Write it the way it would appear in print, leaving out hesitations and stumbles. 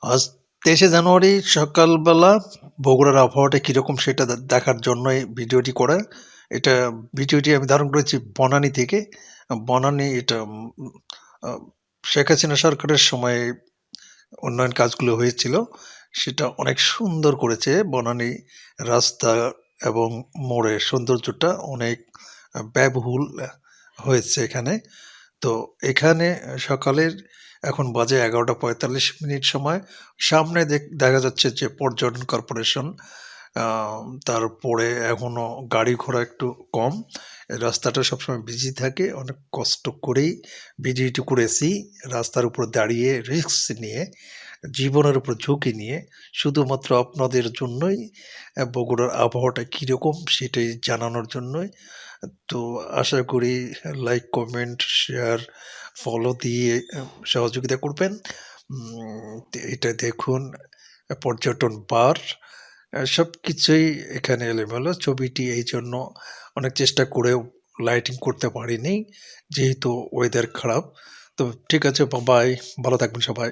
আজ ২৩শে জানুয়ারি সকালবেলা বগুড়ার আবহাওয়াটা কিরকম সেটা দেখার জন্যই ভিডিওটি করা। এটা ভিডিওটি আমি ধারণ করেছি বনানী থেকে। বনানী এটা আ শেখ হাসিনা সরকারের সময়ে উন্নয়ন কাজগুলো হয়েছিল। সেটা অনেক সুন্দর করেছে। বনানী রাস্তা এবং মোড়ের সৌন্দর্যটা অনেক ব্যয়বহুল হয়েছে এখানে। তো এখানে সকালের এখন বাজে ১১:৪৫ সময়। সামনে দেখা যাচ্ছে যে পর্যটন কর্পোরেশন, আ তারপরে এখনো গাড়ি ঘোড়া একটু কম। এই রাস্তাটা সবসময় বিজি থাকে। অনেক কষ্ট করেই ভিডিওটি করেছি। রাস্তার উপর দাঁড়িয়ে রিস্ক নিয়ে, জীবনের উপর ঝুঁকি নিয়ে শুধুমাত্র আপনাদের জন্যই বগুড়ার আবহাওয়াটা কিরকম সেটাই জানানোর জন্যই। তো আশা করি লাইক, কমেন্ট, শেয়ার, ফলো দিয়ে সহযোগিতা করবেন। এটা দেখুন পর্যটন বার। সবকিছুই এখানে এলোমেলো। ছবিটি এইজন্য অনেক চেষ্টা করেও লাইটিং করতে পারিনি। যেহেতু ওয়েদার খারাপ। তো ঠিক আছে, বাই। ভালো থাকবেন সবাই।